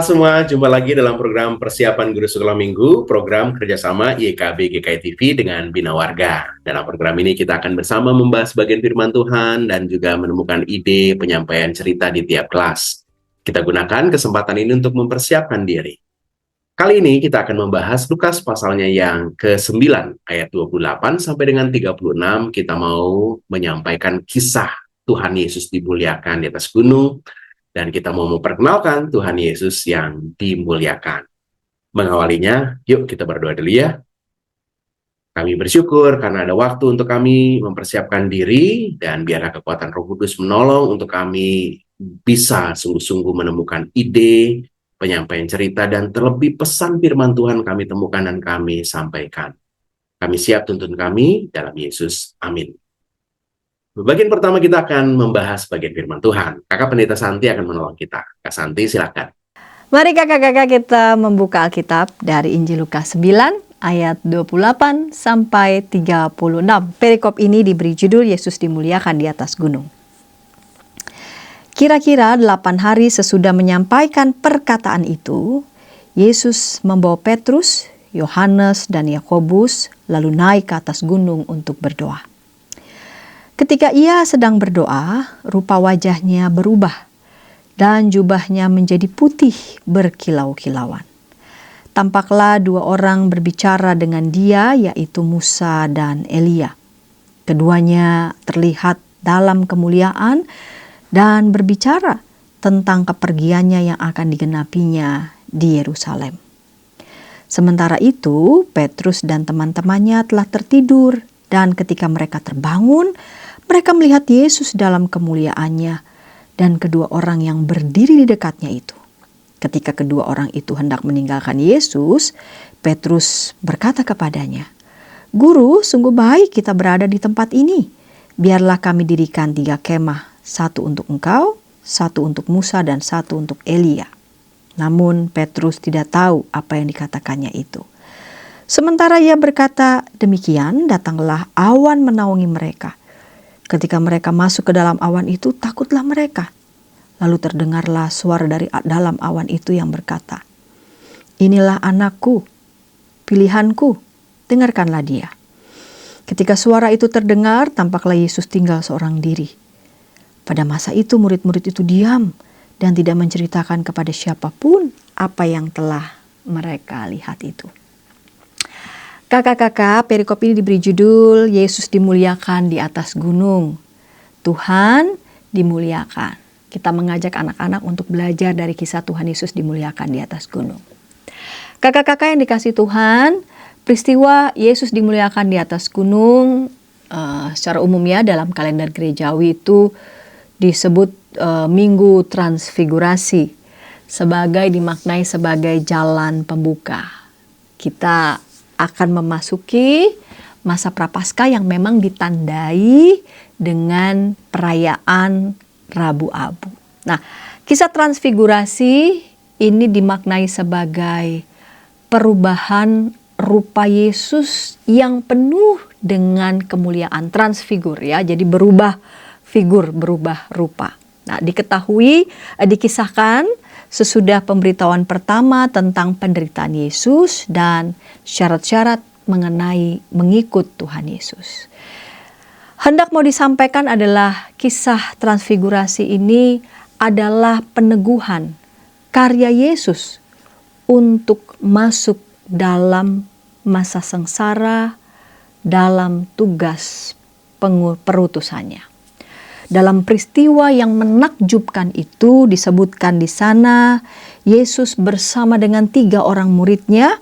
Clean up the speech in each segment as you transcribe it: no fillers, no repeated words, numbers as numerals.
semua, jumpa lagi dalam program Persiapan Guru Sekolah Minggu, program kerjasama YKB GKI TV dengan Bina Warga. Dalam program ini kita akan bersama membahas bagian firman Tuhan dan juga menemukan ide penyampaian cerita di tiap kelas. Kita gunakan kesempatan ini untuk mempersiapkan diri. Kali ini kita akan membahas Lukas pasalnya yang ke-9, ayat 28 sampai dengan 36. Kita mau menyampaikan kisah Tuhan Yesus dimuliakan di atas gunung, dan kita mau memperkenalkan Tuhan Yesus yang dimuliakan. Mengawalinya, yuk kita berdoa dulu ya. Kami bersyukur karena ada waktu untuk kami mempersiapkan diri, dan biarlah kekuatan Roh Kudus menolong untuk kami bisa sungguh-sungguh menemukan ide, penyampaian cerita, dan terlebih pesan firman Tuhan kami temukan dan kami sampaikan. Kami siap tuntun kami dalam Yesus. Amin. Bagian pertama kita akan membahas bagian firman Tuhan. Kakak Pendeta Santi akan menolong kita. Kak Santi, silakan. Mari kakak-kakak kita membuka Alkitab dari Injil Lukas 9 ayat 28 sampai 36. Perikop ini diberi judul Yesus dimuliakan di atas gunung. Kira-kira 8 hari sesudah menyampaikan perkataan itu, Yesus membawa Petrus, Yohanes, dan Yakobus lalu naik ke atas gunung untuk berdoa. Ketika ia sedang berdoa, rupa wajahnya berubah dan jubahnya menjadi putih berkilau-kilauan. Tampaklah 2 orang berbicara dengan dia, yaitu Musa dan Elia. Keduanya terlihat dalam kemuliaan dan berbicara tentang kepergiannya yang akan digenapinya di Yerusalem. Sementara itu, Petrus dan teman-temannya telah tertidur, dan ketika mereka terbangun, mereka melihat Yesus dalam kemuliaannya dan kedua orang yang berdiri di dekatnya itu. Ketika kedua orang itu hendak meninggalkan Yesus, Petrus berkata kepadanya, "Guru, sungguh baik kita berada di tempat ini. Biarlah kami dirikan 3 kemah, 1 untuk engkau, 1 untuk Musa, dan 1 untuk Elia." Namun Petrus tidak tahu apa yang dikatakannya itu. Sementara ia berkata demikian, datanglah awan menaungi mereka. Ketika mereka masuk ke dalam awan itu, takutlah mereka. Lalu terdengarlah suara dari dalam awan itu yang berkata, "Inilah anakku, pilihanku, dengarkanlah dia." Ketika suara itu terdengar, tampaklah Yesus tinggal seorang diri. Pada masa itu murid-murid itu diam dan tidak menceritakan kepada siapapun apa yang telah mereka lihat itu. Kakak-kakak, perikop ini diberi judul Yesus dimuliakan di atas gunung. Tuhan dimuliakan. Kita mengajak anak-anak untuk belajar dari kisah Tuhan Yesus dimuliakan di atas gunung. Kakak-kakak yang dikasih Tuhan, peristiwa Yesus dimuliakan di atas gunung secara umum ya dalam kalender gerejawi itu disebut Minggu Transfigurasi, dimaknai sebagai jalan pembuka. Kita akan memasuki masa Prapaskah yang memang ditandai dengan perayaan Rabu Abu. Nah, kisah transfigurasi ini dimaknai sebagai perubahan rupa Yesus yang penuh dengan kemuliaan, transfigur ya. Jadi berubah figur, berubah rupa. Nah, dikisahkan sesudah pemberitahuan pertama tentang penderitaan Yesus dan syarat-syarat mengenai mengikut Tuhan Yesus. Hendak mau disampaikan adalah kisah transfigurasi ini adalah peneguhan karya Yesus untuk masuk dalam masa sengsara dalam tugas perutusannya. Dalam peristiwa yang menakjubkan itu disebutkan di sana Yesus bersama dengan 3 orang muridnya,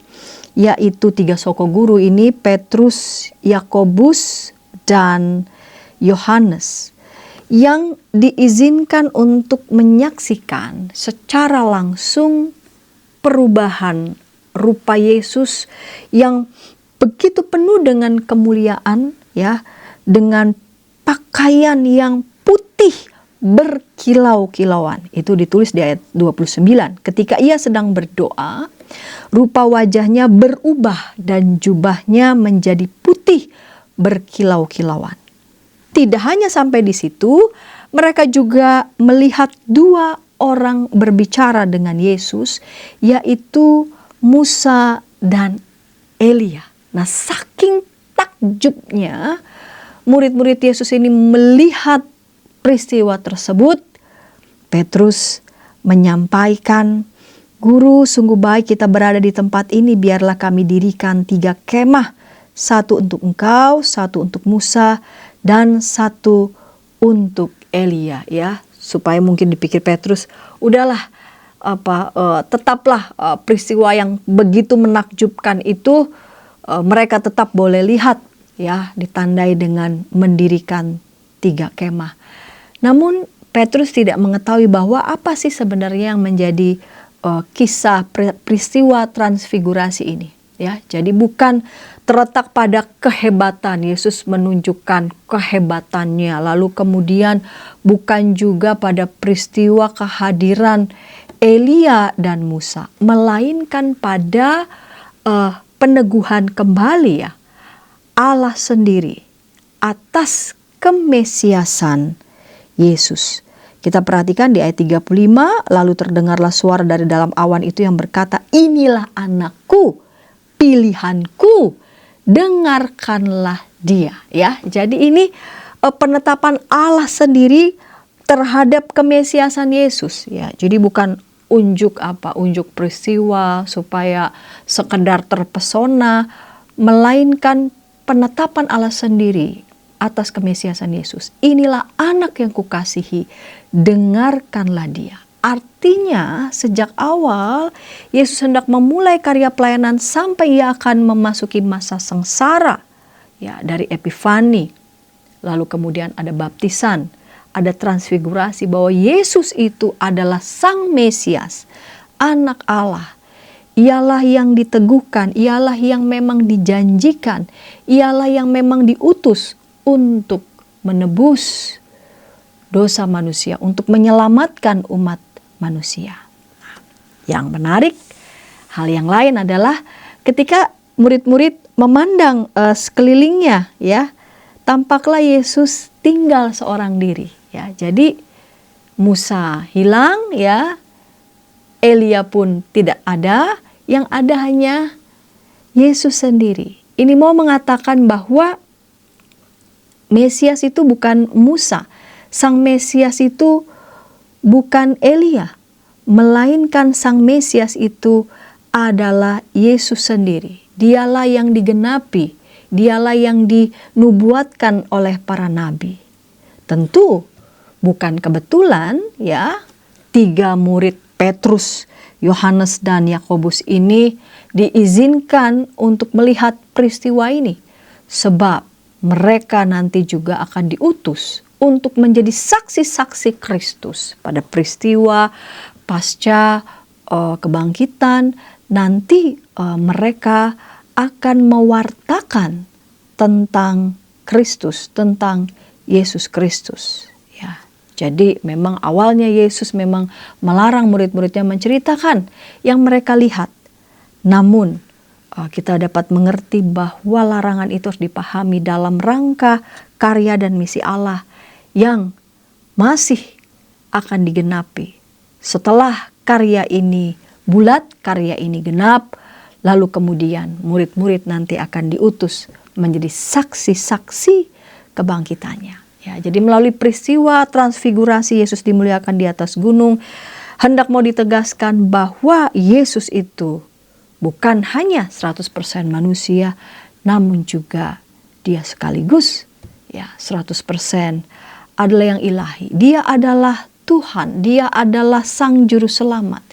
yaitu 3 soko guru ini, Petrus, Yakobus, dan Yohanes, yang diizinkan untuk menyaksikan secara langsung perubahan rupa Yesus yang begitu penuh dengan kemuliaan ya, dengan pakaian yang putih berkilau-kilauan. Itu ditulis di ayat 29. Ketika ia sedang berdoa, rupa wajahnya berubah dan jubahnya menjadi putih berkilau-kilauan. Tidak hanya sampai di situ, mereka juga melihat 2 orang berbicara dengan Yesus, yaitu Musa dan Elia. Nah, saking takjubnya murid-murid Yesus ini melihat peristiwa tersebut, Petrus menyampaikan, "Guru, sungguh baik kita berada di tempat ini, biarlah kami dirikan 3 kemah, 1 untuk engkau, 1 untuk Musa, dan 1 untuk Elia." Ya, supaya mungkin dipikir Petrus, udahlah, tetaplah peristiwa yang begitu menakjubkan itu mereka tetap boleh lihat, ya, ditandai dengan mendirikan 3 kemah. Namun Petrus tidak mengetahui bahwa apa sih sebenarnya yang menjadi kisah peristiwa transfigurasi ini, ya. Jadi bukan terletak pada kehebatan, Yesus menunjukkan kehebatannya, lalu kemudian bukan juga pada peristiwa kehadiran Elia dan Musa, melainkan pada peneguhan kembali, ya, Allah sendiri atas kemesiasan Yesus. Kita perhatikan di ayat 35, lalu terdengarlah suara dari dalam awan itu yang berkata, "Inilah anakku, pilihanku, dengarkanlah dia." Ya, jadi ini penetapan Allah sendiri terhadap kemesiasan Yesus, ya. Jadi bukan unjuk peristiwa supaya sekedar terpesona, melainkan penetapan Allah sendiri atas kemesiasan Yesus. "Inilah anak yang kukasihi, dengarkanlah dia." Artinya sejak awal Yesus hendak memulai karya pelayanan sampai ia akan memasuki masa sengsara, ya, dari Epifani, lalu kemudian ada baptisan, ada transfigurasi, bahwa Yesus itu adalah Sang Mesias, anak Allah. Ialah yang diteguhkan, ialah yang memang dijanjikan, ialah yang memang diutus untuk menebus dosa manusia, untuk menyelamatkan umat manusia. Yang menarik, hal yang lain adalah ketika murid-murid memandang sekelilingnya, ya, tampaklah Yesus tinggal seorang diri, ya. Jadi Musa hilang, ya, Elia pun tidak ada, yang ada hanya Yesus sendiri. Ini mau mengatakan bahwa Mesias itu bukan Musa, Sang Mesias itu bukan Elia, melainkan Sang Mesias itu adalah Yesus sendiri. Dialah yang digenapi, dialah yang dinubuatkan oleh para nabi. Tentu bukan kebetulan, ya, 3 murid Petrus, Yohanes, dan Yakobus ini diizinkan untuk melihat peristiwa ini, sebab mereka nanti juga akan diutus untuk menjadi saksi-saksi Kristus pada peristiwa pasca kebangkitan. Nanti mereka akan mewartakan tentang Kristus, tentang Yesus Kristus, ya. Jadi memang awalnya Yesus memang melarang murid-muridnya menceritakan yang mereka lihat. Namun kita dapat mengerti bahwa larangan itu harus dipahami dalam rangka karya dan misi Allah yang masih akan digenapi. Setelah karya ini bulat, karya ini genap, lalu kemudian murid-murid nanti akan diutus menjadi saksi-saksi kebangkitannya. Ya, jadi melalui peristiwa transfigurasi Yesus dimuliakan di atas gunung, hendak mau ditegaskan bahwa Yesus itu bukan hanya 100% manusia, namun juga dia sekaligus, ya, 100% adalah yang ilahi. Dia adalah Tuhan, dia adalah Sang Juru Selamat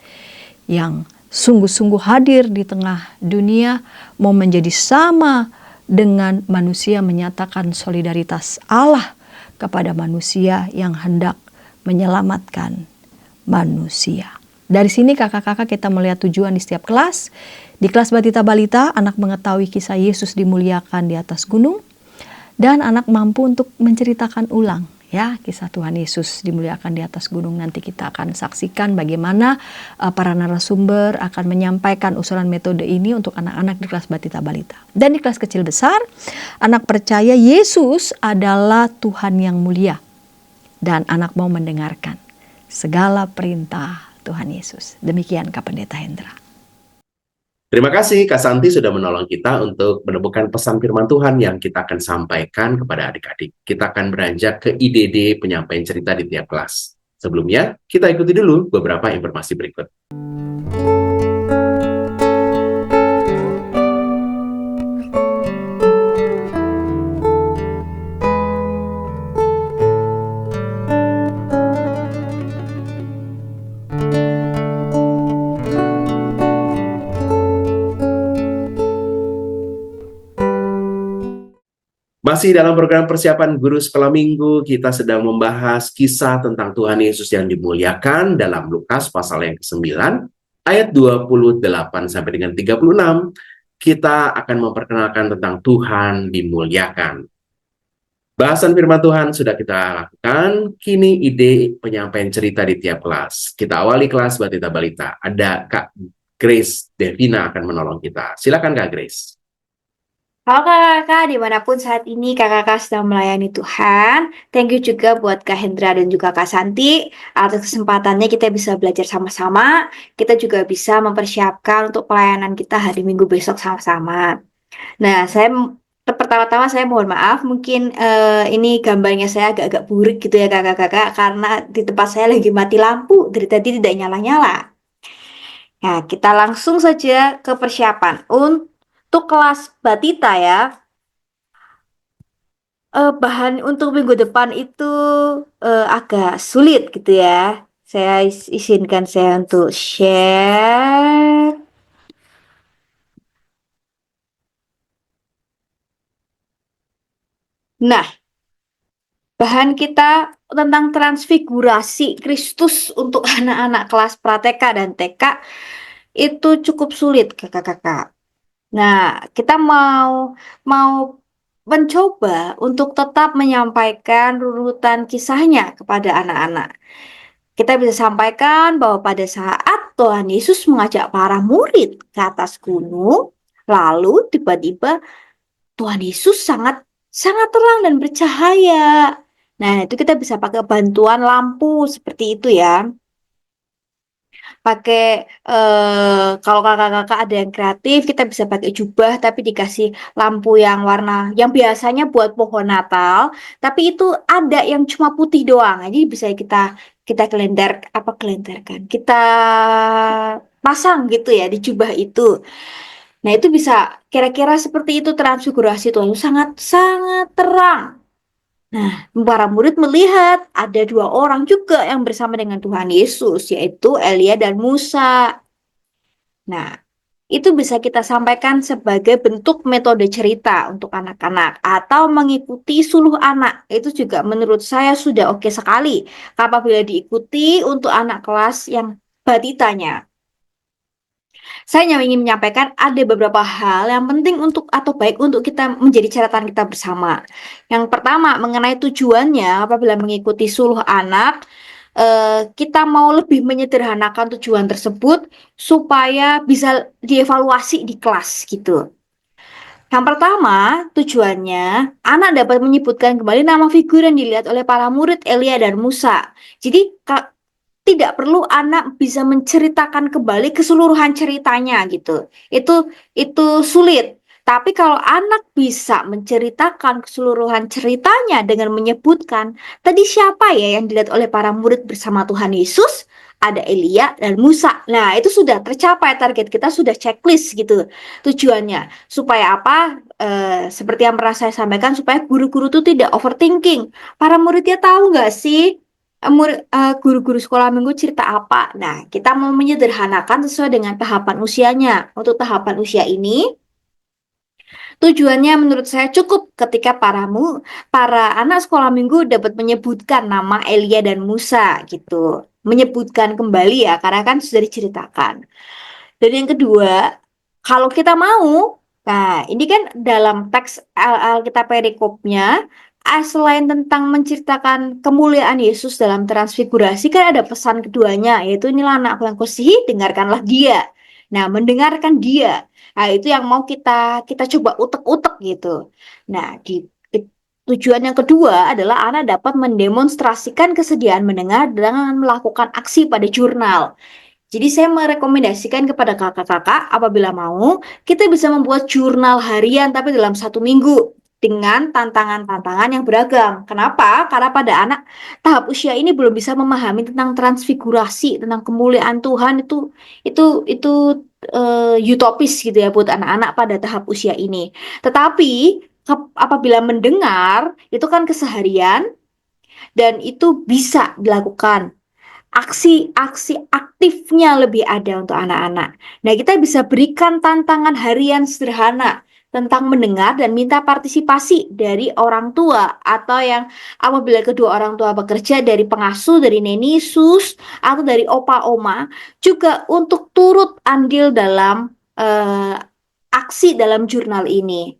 yang sungguh-sungguh hadir di tengah dunia, mau menjadi sama dengan manusia, menyatakan solidaritas Allah kepada manusia yang hendak menyelamatkan manusia. Dari sini kakak-kakak kita melihat tujuan di setiap kelas. Di kelas Batita Balita, anak mengetahui kisah Yesus dimuliakan di atas gunung, dan anak mampu untuk menceritakan ulang, ya, kisah Tuhan Yesus dimuliakan di atas gunung. Nanti kita akan saksikan bagaimana para narasumber akan menyampaikan usulan metode ini untuk anak-anak di kelas Batita Balita. Dan di kelas kecil besar, anak percaya Yesus adalah Tuhan yang mulia, dan anak mau mendengarkan segala perintah Tuhan Yesus. Demikian Kak Pendeta Hendra. Terima kasih Kak Santi sudah menolong kita untuk menemukan pesan firman Tuhan yang kita akan sampaikan kepada adik-adik. Kita akan beranjak ke IDD penyampaian cerita di tiap kelas. Sebelumnya, kita ikuti dulu beberapa informasi berikut. Masih dalam program persiapan guru sekolah minggu, kita sedang membahas kisah tentang Tuhan Yesus yang dimuliakan dalam Lukas pasal yang ke-9, ayat 28 sampai dengan 36. Kita akan memperkenalkan tentang Tuhan dimuliakan. Bahasan firman Tuhan sudah kita lakukan, kini ide penyampaian cerita di tiap kelas. Kita awali kelas Batita Balita. Ada Kak Grace Devina akan menolong kita. Silakan Kak Grace. Halo kakak-kakak, dimanapun saat ini kakak-kakak sedang melayani Tuhan. Thank you juga buat Kak Hendra dan juga Kak Santi. Atas kesempatannya kita bisa belajar sama-sama. Kita juga bisa mempersiapkan untuk pelayanan kita hari Minggu besok sama-sama. Nah, pertama-tama saya mohon maaf, mungkin ini gambarnya saya agak-agak burik gitu ya kakak-kakak. Karena di tempat saya lagi mati lampu, dari tadi tidak nyala-nyala. Nah, kita langsung saja ke persiapan. Untuk kelas Batita ya, bahan untuk minggu depan itu agak sulit gitu ya. Saya izinkan saya untuk share. Nah, bahan kita tentang transfigurasi Kristus untuk anak-anak kelas pra-TK dan TK itu cukup sulit kakak-kakak. Nah, kita mau mencoba untuk tetap menyampaikan runutan kisahnya kepada anak-anak. Kita bisa sampaikan bahwa pada saat Tuhan Yesus mengajak para murid ke atas gunung, lalu tiba-tiba Tuhan Yesus sangat sangat terang dan bercahaya. Nah, itu kita bisa pakai bantuan lampu seperti itu ya. Pakai kalau kakak-kakak ada yang kreatif, kita bisa pakai jubah tapi dikasih lampu yang warna yang biasanya buat pohon Natal, tapi itu ada yang cuma putih doang. Jadi bisa kita kita kelendarkan, kita pasang gitu ya di jubah itu. Nah, itu bisa kira-kira seperti itu transfigurasi Tuhan sangat sangat terang. Nah, para murid melihat ada dua orang juga yang bersama dengan Tuhan Yesus, yaitu Elia dan Musa. Nah, itu bisa kita sampaikan sebagai bentuk metode cerita untuk anak-anak atau mengikuti suluh anak. Itu juga menurut saya sudah oke sekali apabila diikuti untuk anak kelas yang batitanya. Saya hanya ingin menyampaikan ada beberapa hal yang penting untuk atau baik untuk kita menjadi catatan kita bersama. Yang pertama, mengenai tujuannya apabila mengikuti suluh anak, kita mau lebih menyederhanakan tujuan tersebut supaya bisa dievaluasi di kelas gitu. Yang pertama, tujuannya anak dapat menyebutkan kembali nama figur yang dilihat oleh para murid Elia dan Musa. Jadi, tidak perlu anak bisa menceritakan kembali keseluruhan ceritanya gitu. Itu sulit. Tapi kalau anak bisa menceritakan keseluruhan ceritanya dengan menyebutkan tadi siapa ya yang dilihat oleh para murid bersama Tuhan Yesus, ada Elia dan Musa. Nah, itu sudah tercapai target kita sudah checklist gitu tujuannya. Supaya apa? Seperti yang pernah saya sampaikan supaya guru-guru itu tidak overthinking. Para muridnya tahu nggak sih guru-guru sekolah minggu cerita apa? Nah, kita mau menyederhanakan sesuai dengan tahapan usianya. Untuk tahapan usia ini, tujuannya menurut saya cukup ketika para anak sekolah minggu dapat menyebutkan nama Elia dan Musa gitu. Menyebutkan kembali ya, karena kan sudah diceritakan. Dan yang kedua, kalau kita mau, nah ini kan dalam teks Alkitab perikopnya, selain tentang menceritakan kemuliaan Yesus dalam transfigurasi, kan ada pesan keduanya, yaitu inilah anakku yang kusihi, dengarkanlah dia. Nah, mendengarkan dia, nah itu yang mau kita coba utek-utek gitu. Nah, Tujuan yang kedua adalah anak dapat mendemonstrasikan kesediaan mendengar dengan melakukan aksi pada jurnal. Jadi saya merekomendasikan kepada kakak-kakak apabila mau, kita bisa membuat jurnal harian tapi dalam 1 minggu dengan tantangan-tantangan yang beragam. Kenapa? Karena pada anak tahap usia ini belum bisa memahami tentang transfigurasi, tentang kemuliaan Tuhan itu utopis gitu ya buat anak-anak pada tahap usia ini. Tetapi apabila mendengar itu kan keseharian dan itu bisa dilakukan aksi-aksi aktifnya lebih ada untuk anak-anak. Nah, kita bisa berikan tantangan harian sederhana tentang mendengar dan minta partisipasi dari orang tua atau yang apabila kedua orang tua bekerja dari pengasuh, dari neni, sus, atau dari opa oma juga untuk turut andil dalam aksi dalam jurnal ini.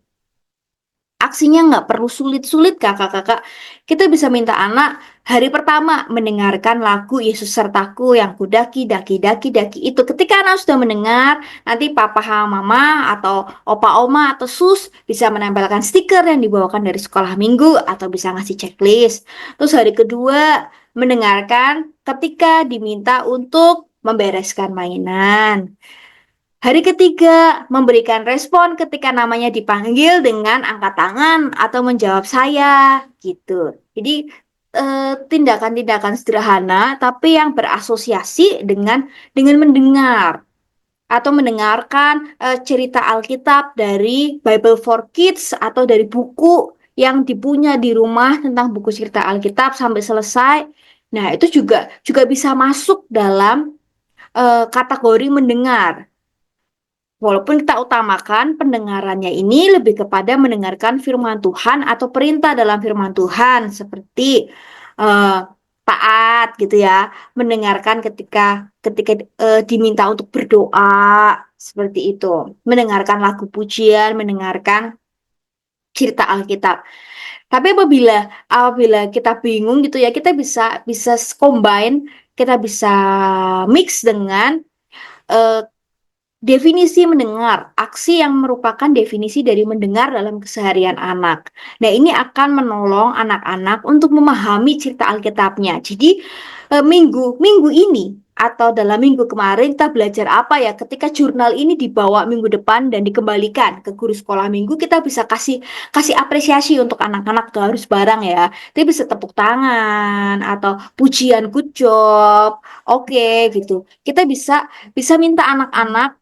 Aksinya nggak perlu sulit-sulit kakak-kakak. Kita bisa minta anak hari pertama mendengarkan lagu Yesus sertaku yang kudaki daki daki daki itu. Ketika anak sudah mendengar, nanti papa sama mama atau opa oma atau sus bisa menempelkan stiker yang dibawakan dari sekolah minggu atau bisa ngasih checklist. Terus hari kedua mendengarkan ketika diminta untuk membereskan mainan. Hari ketiga, memberikan respon ketika namanya dipanggil dengan angkat tangan atau menjawab saya, gitu. Jadi, tindakan-tindakan sederhana, tapi yang berasosiasi dengan mendengar atau mendengarkan cerita Alkitab dari Bible for Kids atau dari buku yang dipunya di rumah tentang buku cerita Alkitab sampai selesai. Nah, itu juga bisa masuk dalam kategori mendengar. Walaupun kita utamakan pendengarannya ini lebih kepada mendengarkan firman Tuhan atau perintah dalam firman Tuhan seperti eh, taat gitu ya, mendengarkan ketika diminta untuk berdoa seperti itu, mendengarkan lagu pujian, mendengarkan cerita Alkitab. Tapi apabila kita bingung gitu ya, kita bisa bisa combine, kita bisa mix dengan eh, definisi mendengar, aksi yang merupakan definisi dari mendengar dalam keseharian anak. Nah, ini akan menolong anak-anak untuk memahami cerita Alkitabnya. Jadi, minggu ini atau dalam minggu kemarin kita belajar apa ya? Ketika jurnal ini dibawa minggu depan dan dikembalikan ke guru sekolah minggu, kita bisa kasih kasih apresiasi untuk anak-anak tuh harus barang ya. Dia bisa tepuk tangan atau pujian good job. Oke, gitu. Kita bisa bisa minta anak-anak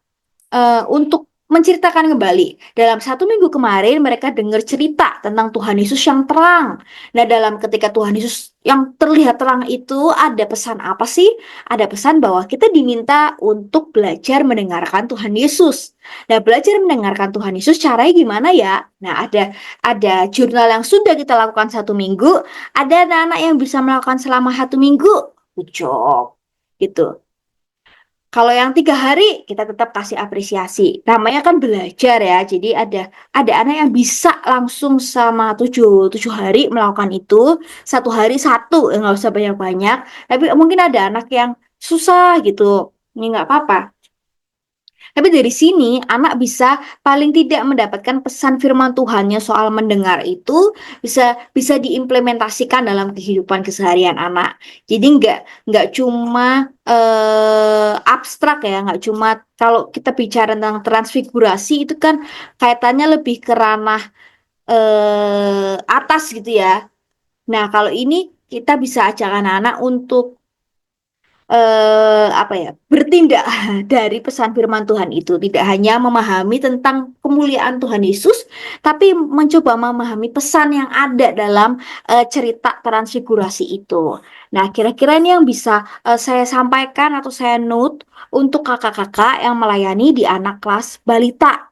untuk menceritakan kembali. Dalam 1 minggu kemarin mereka dengar cerita tentang Tuhan Yesus yang terang. Nah, dalam ketika Tuhan Yesus yang terlihat terang itu ada pesan apa sih? Ada pesan bahwa kita diminta untuk belajar mendengarkan Tuhan Yesus. Nah, belajar mendengarkan Tuhan Yesus caranya gimana ya? Nah, ada jurnal yang sudah kita lakukan 1 minggu, ada anak-anak yang bisa melakukan selama 1 minggu. Good job. Gitu. Kalau yang 3 hari kita tetap kasih apresiasi. Namanya kan belajar ya. Jadi ada anak yang bisa langsung sama 7 hari melakukan itu. 1 hari satu, nggak usah banyak-banyak. Tapi mungkin ada anak yang susah gitu. Ini nggak apa-apa. Tapi dari sini anak bisa paling tidak mendapatkan pesan firman Tuhannya soal mendengar itu bisa bisa diimplementasikan dalam kehidupan keseharian anak. Jadi nggak cuma abstrak ya, nggak cuma kalau kita bicara tentang transfigurasi itu kan kaitannya lebih ke ranah atas gitu ya. Nah, kalau ini kita bisa ajak anak-anak untuk apa ya, bertindak dari pesan firman Tuhan itu tidak hanya memahami tentang kemuliaan Tuhan Yesus tapi mencoba memahami pesan yang ada dalam cerita transfigurasi itu. Nah, kira-kira ini yang bisa saya sampaikan atau saya note untuk kakak-kakak yang melayani di anak kelas balita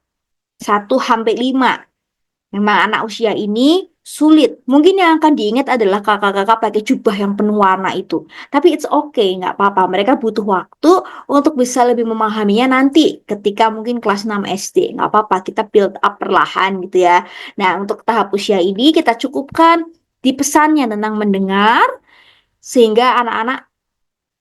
1 sampai 5. Memang anak usia ini sulit. Mungkin yang akan diingat adalah kakak-kakak pakai jubah yang penuh warna itu. Tapi it's okay, nggak apa-apa. Mereka butuh waktu untuk bisa lebih memahaminya nanti ketika mungkin kelas 6 SD. Nggak apa-apa, kita build up perlahan gitu ya. Nah, untuk tahap usia ini kita cukupkan di pesannya tentang mendengar sehingga anak-anak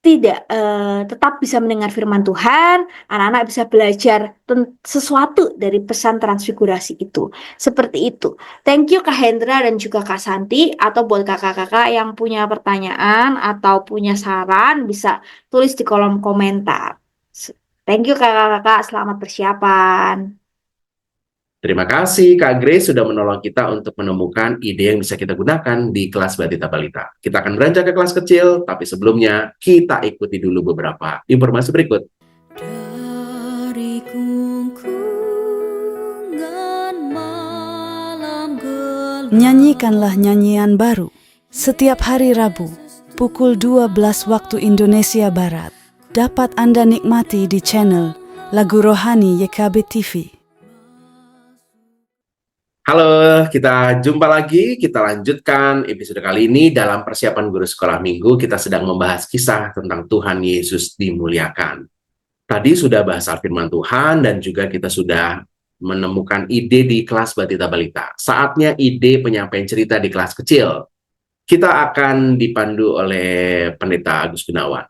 tetap bisa mendengar firman Tuhan, anak-anak bisa belajar sesuatu dari pesan transfigurasi itu. Seperti itu. Thank you Kak Hendra dan juga Kak Santi, atau buat kakak-kakak yang punya pertanyaan atau punya saran bisa tulis di kolom komentar. Thank you kakak-kakak, selamat persiapan. Terima kasih Kak Grace sudah menolong kita untuk menemukan ide yang bisa kita gunakan di kelas Batita Balita. Kita akan beranjak ke kelas kecil, tapi sebelumnya kita ikuti dulu beberapa informasi berikut. Dari gungkungan malam gelap. Nyanyikanlah nyanyian baru setiap hari Rabu pukul 12 waktu Indonesia Barat. Dapat Anda nikmati di channel Lagu Rohani YKB TV. Halo, kita jumpa lagi. Kita lanjutkan episode kali ini dalam persiapan guru sekolah minggu. Kita sedang membahas kisah tentang Tuhan Yesus dimuliakan. Tadi sudah bahas firman Tuhan dan juga kita sudah menemukan ide di kelas Batita Balita. Saatnya ide penyampaian cerita di kelas kecil. Kita akan dipandu oleh Pendeta Agus Gunawan.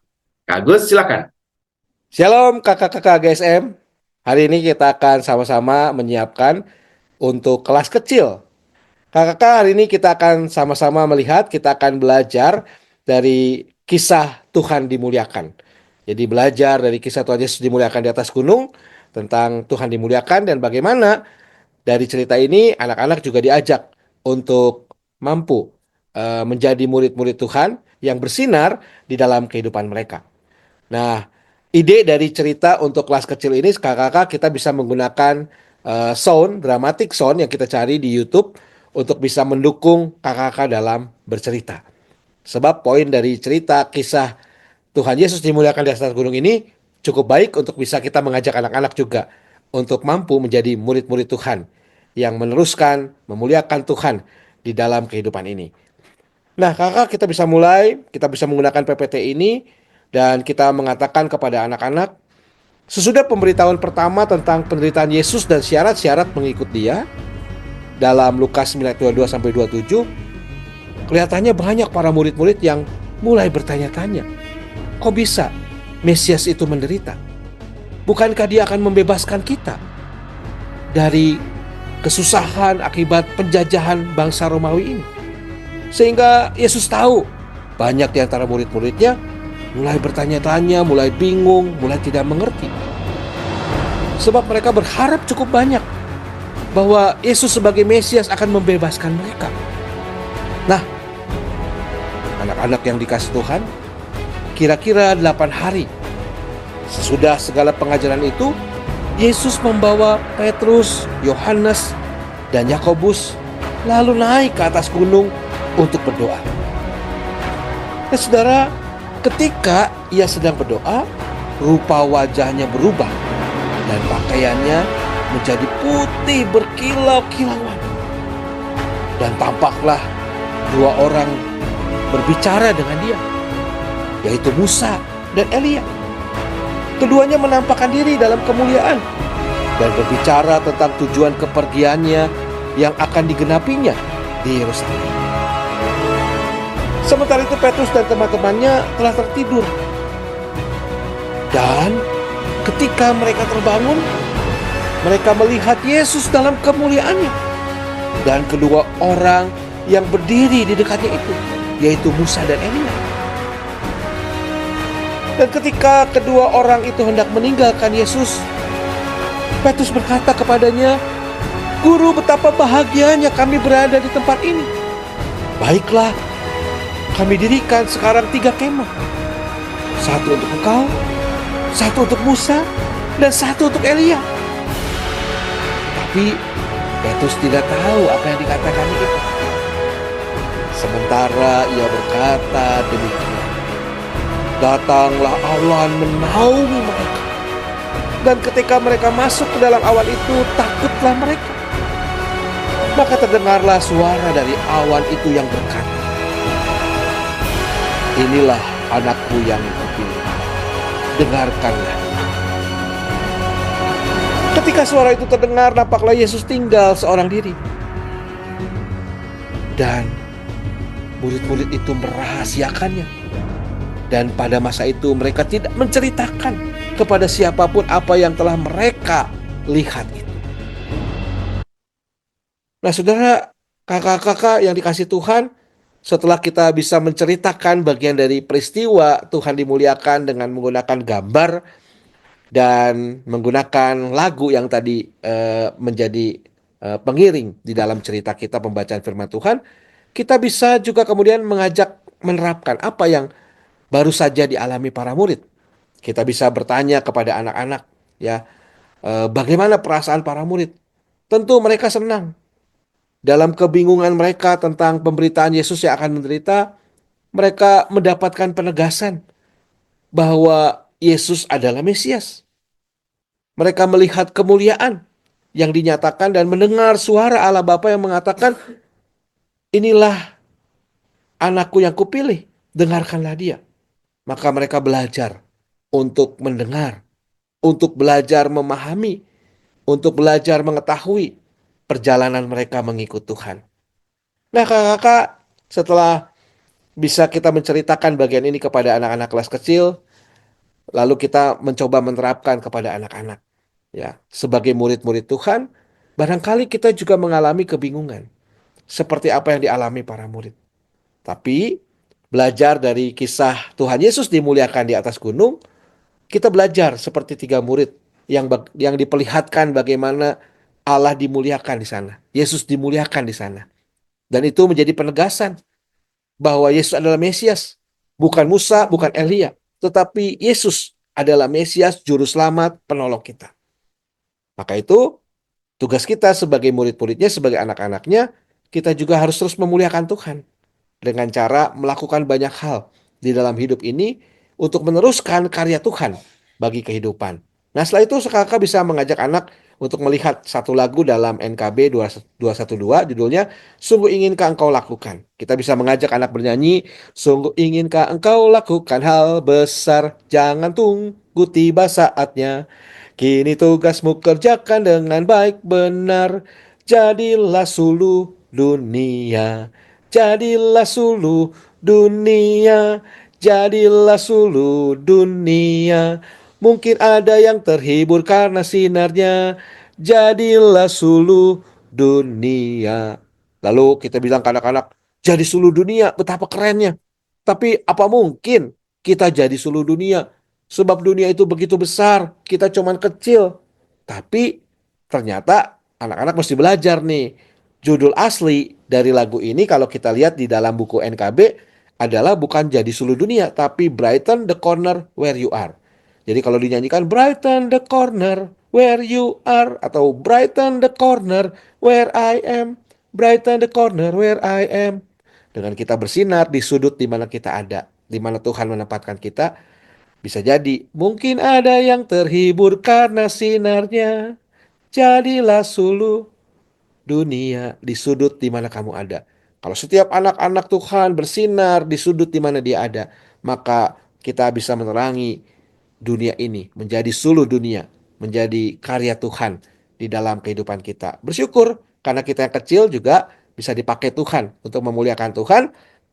Kak Agus, silakan. Shalom kakak-kakak GSM. Hari ini kita akan sama-sama menyiapkan untuk kelas kecil. Kakak-kakak, hari ini kita akan sama-sama melihat, kita akan belajar dari kisah Tuhan dimuliakan. Jadi belajar dari kisah Tuhan Yesus dimuliakan di atas gunung, tentang Tuhan dimuliakan dan bagaimana dari cerita ini anak-anak juga diajak untuk mampu menjadi murid-murid Tuhan yang bersinar di dalam kehidupan mereka. Nah, ide dari cerita untuk kelas kecil ini, kakak-kakak, kita bisa menggunakan sound, dramatic sound yang kita cari di YouTube untuk bisa mendukung kakak-kakak dalam bercerita. Sebab poin dari cerita kisah Tuhan Yesus dimuliakan di atas gunung ini cukup baik untuk bisa kita mengajak anak-anak juga untuk mampu menjadi murid-murid Tuhan yang meneruskan, memuliakan Tuhan di dalam kehidupan ini. Nah, kakak, kita bisa mulai, kita bisa menggunakan PPT ini dan kita mengatakan kepada anak-anak, sesudah pemberitahuan pertama tentang penderitaan Yesus dan syarat-syarat mengikut Dia dalam Lukas 9:22-27, kelihatannya banyak para murid-murid yang mulai bertanya-tanya, kok bisa Mesias itu menderita? Bukankah Dia akan membebaskan kita dari kesusahan akibat penjajahan bangsa Romawi ini? Sehingga Yesus tahu banyak di antara murid-muridnya mulai bertanya-tanya, mulai bingung, mulai tidak mengerti. Sebab mereka berharap cukup banyak bahwa Yesus sebagai Mesias akan membebaskan mereka. Nah, anak-anak yang dikasih Tuhan, kira-kira 8 hari sesudah segala pengajaran itu, Yesus membawa Petrus, Yohanes, dan Yakobus lalu naik ke atas gunung untuk berdoa. Nah, saudara, ketika ia sedang berdoa, rupa wajahnya berubah dan pakaiannya menjadi putih berkilau-kilauan. Dan tampaklah 2 orang berbicara dengan dia, yaitu Musa dan Elia. Keduanya menampakkan diri dalam kemuliaan dan berbicara tentang tujuan kepergiannya yang akan digenapinya di Yerusalem. Sementara itu Petrus dan teman-temannya telah tertidur. Dan ketika mereka terbangun, mereka melihat Yesus dalam kemuliaannya. Dan kedua orang yang berdiri di dekatnya itu, yaitu Musa dan Elia. Dan ketika kedua orang itu hendak meninggalkan Yesus, Petrus berkata kepadanya, "Guru, betapa bahagianya kami berada di tempat ini. Baiklah, kami dirikan sekarang 3 kemah. 1 untuk engkau, 1 untuk Musa, dan 1 untuk Elia." Tapi Petrus tidak tahu apa yang dikatakan itu. Sementara ia berkata demikian, datanglah awan menaungi mereka. Dan ketika mereka masuk ke dalam awan itu, takutlah mereka. Maka terdengarlah suara dari awan itu yang berkata, "Inilah anakku yang kupilih, dengarkanlah." Ketika suara itu terdengar, nampaklah Yesus tinggal seorang diri. Dan murid-murid itu merahasiakannya. Dan pada masa itu mereka tidak menceritakan kepada siapapun apa yang telah mereka lihat itu. Nah saudara, kakak-kakak yang dikasih Tuhan, setelah kita bisa menceritakan bagian dari peristiwa Tuhan dimuliakan dengan menggunakan gambar dan menggunakan lagu yang tadi menjadi pengiring di dalam cerita kita pembacaan firman Tuhan, kita bisa juga kemudian mengajak menerapkan apa yang baru saja dialami para murid. Kita bisa bertanya kepada anak-anak, ya, bagaimana perasaan para murid? Tentu mereka senang. Dalam kebingungan mereka tentang pemberitaan Yesus yang akan menderita, mereka mendapatkan penegasan bahwa Yesus adalah Mesias. Mereka melihat kemuliaan yang dinyatakan dan mendengar suara Allah Bapa yang mengatakan, inilah anakku yang kupilih, dengarkanlah dia. Maka mereka belajar untuk mendengar, untuk belajar memahami, untuk belajar mengetahui perjalanan mereka mengikut Tuhan. Nah kakak-kakak, setelah bisa kita menceritakan bagian ini kepada anak-anak kelas kecil, lalu kita mencoba menerapkan kepada anak-anak. Ya, sebagai murid-murid Tuhan, barangkali kita juga mengalami kebingungan. Seperti apa yang dialami para murid. Tapi, belajar dari kisah Tuhan Yesus dimuliakan di atas gunung, kita belajar seperti tiga murid yang diperlihatkan bagaimana Allah dimuliakan di sana. Yesus dimuliakan di sana. Dan itu menjadi penegasan bahwa Yesus adalah Mesias. Bukan Musa, bukan Elia. Tetapi Yesus adalah Mesias, Juru Selamat, penolong kita. Maka itu, tugas kita sebagai murid-muridnya, sebagai anak-anaknya, kita juga harus terus memuliakan Tuhan. Dengan cara melakukan banyak hal di dalam hidup ini untuk meneruskan karya Tuhan bagi kehidupan. Nah setelah itu kakak bisa mengajak anak untuk melihat satu lagu dalam NKB 212, judulnya Sungguh Inginkah Engkau Lakukan. Kita bisa mengajak anak bernyanyi, Sungguh inginkah engkau lakukan hal besar, jangan tunggu tiba saatnya. Kini tugasmu kerjakan dengan baik benar, jadilah suluh dunia. Jadilah suluh dunia, jadilah suluh dunia. Mungkin ada yang terhibur karena sinarnya. Jadilah suluh dunia. Lalu kita bilang ke anak-anak, jadi suluh dunia, betapa kerennya. Tapi apa mungkin kita jadi suluh dunia? Sebab dunia itu begitu besar, kita cuman kecil. Tapi ternyata anak-anak mesti belajar nih. Judul asli dari lagu ini kalau kita lihat di dalam buku NKB adalah bukan jadi seluruh dunia, tapi Brighten the corner where you are. Jadi kalau dinyanyikan Brighten the corner where you are, atau Brighten the corner where I am, Brighten the corner where I am. Dengan kita bersinar di sudut di mana kita ada, di mana Tuhan menempatkan kita, bisa jadi mungkin ada yang terhibur karena sinarnya. Jadilah suluh dunia di sudut di mana kamu ada. Kalau setiap anak-anak Tuhan bersinar di sudut di mana dia ada, maka kita bisa menerangi dunia ini menjadi suluh dunia, menjadi karya Tuhan di dalam kehidupan kita. Bersyukur karena kita yang kecil juga bisa dipakai Tuhan untuk memuliakan Tuhan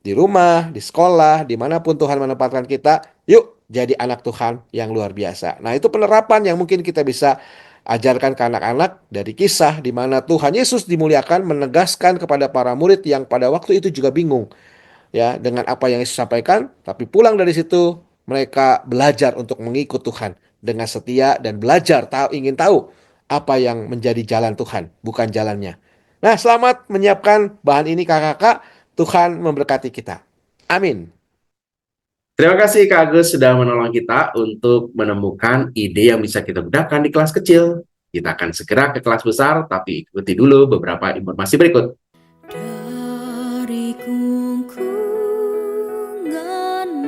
di rumah, di sekolah, dimanapun Tuhan menempatkan kita. Yuk jadi anak Tuhan yang luar biasa. Nah itu penerapan yang mungkin kita bisa ajarkan ke anak-anak dari kisah di mana Tuhan Yesus dimuliakan, menegaskan kepada para murid yang pada waktu itu juga bingung ya dengan apa yang Yesus sampaikan, tapi pulang dari situ mereka belajar untuk mengikut Tuhan dengan setia dan belajar ingin tahu apa yang menjadi jalan Tuhan, bukan jalannya. Nah, selamat menyiapkan bahan ini kakak-kakak. Tuhan memberkati kita. Amin. Terima kasih Kak Agus sudah menolong kita untuk menemukan ide yang bisa kita gunakan di kelas kecil. Kita akan segera ke kelas besar, tapi ikuti dulu beberapa informasi berikut. Dari gungkungan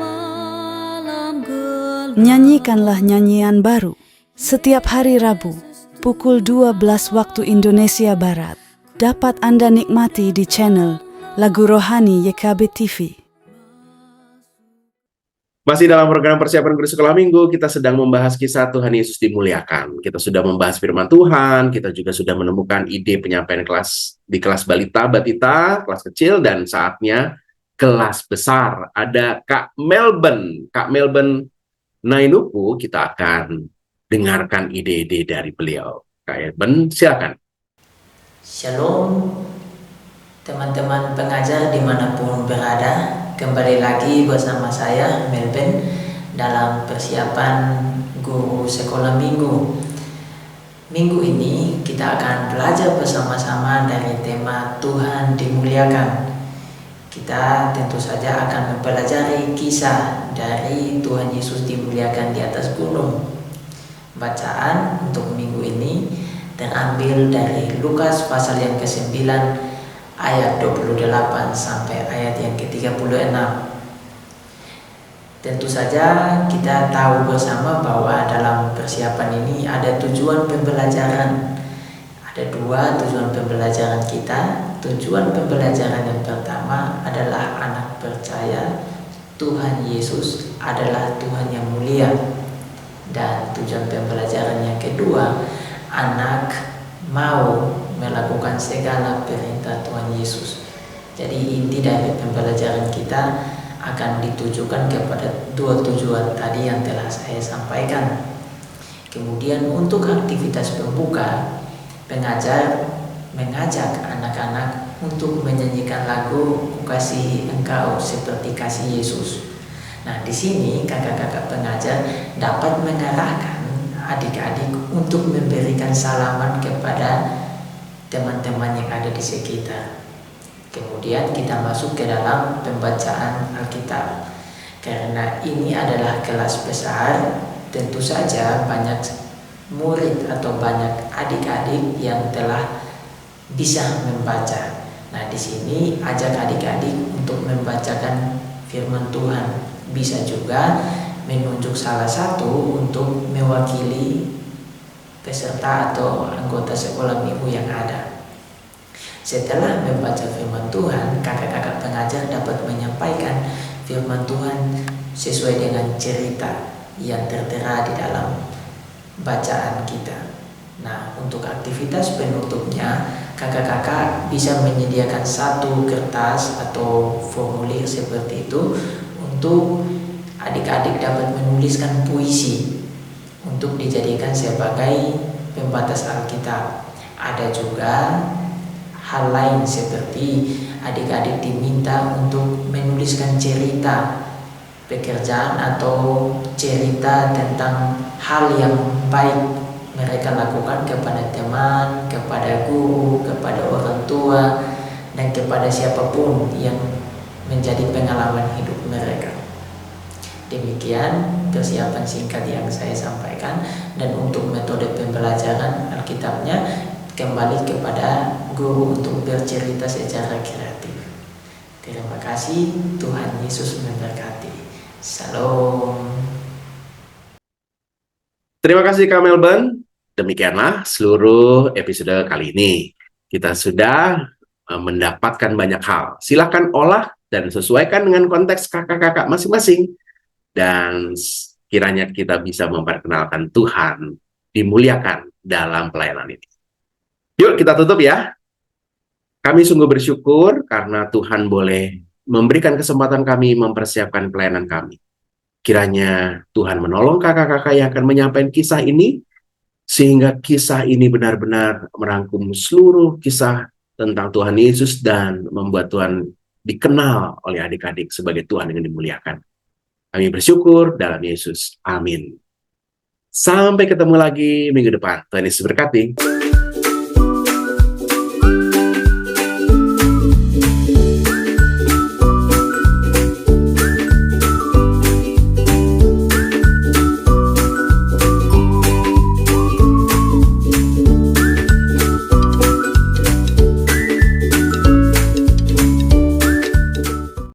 malam gelap. Nyanyikanlah nyanyian baru setiap hari Rabu pukul 12 waktu Indonesia Barat. Dapat Anda nikmati di channel Lagu Rohani YKB TV. Masih dalam program persiapan guru sekolah minggu, kita sedang membahas kisah Tuhan Yesus dimuliakan. Kita sudah membahas firman Tuhan, kita juga sudah menemukan ide penyampaian kelas di kelas balita, batita, kelas kecil, dan saatnya kelas besar. Ada Kak Melbourne. Kak Melbourne Nainupu, kita akan dengarkan ide-ide dari beliau. Kak Melbourne, silakan. Shalom teman-teman pengajar dimanapun berada. Kembali lagi bersama saya Melbourne dalam persiapan guru sekolah minggu. Minggu ini kita akan belajar bersama-sama dari tema Tuhan dimuliakan. Kita tentu saja akan mempelajari kisah dari Tuhan Yesus dimuliakan di atas gunung. Bacaan untuk minggu ini terambil dari Lukas pasal yang ke-9 ayat 28 sampai ayat yang ke-36. Tentu saja kita tahu bersama bahwa dalam persiapan ini ada tujuan pembelajaran. Ada dua tujuan pembelajaran kita. Tujuan pembelajaran yang pertama adalah anak percaya Tuhan Yesus adalah Tuhan yang mulia. Dan tujuan pembelajaran yang kedua, anak mau melakukan segala perintah Tuhan Yesus. Jadi inti dari pembelajaran kita akan ditujukan kepada dua tujuan tadi yang telah saya sampaikan. Kemudian untuk aktivitas pembuka, pengajar mengajak anak-anak untuk menyanyikan lagu Ku Kasihi Engkau Seperti Kasih Yesus. Nah, di sini kakak-kakak pengajar dapat mengarahkan adik-adik untuk memberikan salaman kepada teman-teman yang ada di sekitar. Kemudian kita masuk ke dalam pembacaan Alkitab. Karena ini adalah kelas besar, tentu saja banyak murid atau banyak adik-adik yang telah bisa membaca. Nah, di sini ajak adik-adik untuk membacakan firman Tuhan. Bisa juga menunjuk salah satu untuk mewakili peserta atau anggota sekolah minggu yang ada. Setelah membaca firman Tuhan, kakak-kakak pengajar dapat menyampaikan firman Tuhan sesuai dengan cerita yang tertera di dalam bacaan kita. Nah, untuk aktivitas penutupnya, kakak-kakak bisa menyediakan satu kertas atau formulir seperti itu untuk adik-adik dapat menuliskan puisi untuk dijadikan sebagai pembatas Alkitab. Ada juga hal lain seperti adik-adik diminta untuk menuliskan cerita pekerjaan atau cerita tentang hal yang baik mereka lakukan kepada teman, kepada guru, kepada orang tua, dan kepada siapapun yang menjadi pengalaman hidup mereka. Demikian persiapan singkat yang saya sampaikan, dan untuk metode pembelajaran Alkitabnya kembali kepada guru untuk bercerita secara kreatif. Terima kasih, Tuhan Yesus memberkati. Salam. Terima kasih Kak Melbourne. Demikianlah seluruh episode kali ini. Kita sudah mendapatkan banyak hal. Silakan olah dan sesuaikan dengan konteks kakak-kakak masing-masing. Dan kiranya kita bisa memperkenalkan Tuhan dimuliakan dalam pelayanan ini. Yuk kita tutup ya. Kami sungguh bersyukur karena Tuhan boleh memberikan kesempatan kami mempersiapkan pelayanan kami. Kiranya Tuhan menolong kakak-kakak yang akan menyampaikan kisah ini, sehingga kisah ini benar-benar merangkum seluruh kisah tentang Tuhan Yesus dan membuat Tuhan dikenal oleh adik-adik sebagai Tuhan yang dimuliakan. Kami bersyukur dalam Yesus. Amin. Sampai ketemu lagi minggu depan. Tuhan Yesus berkati.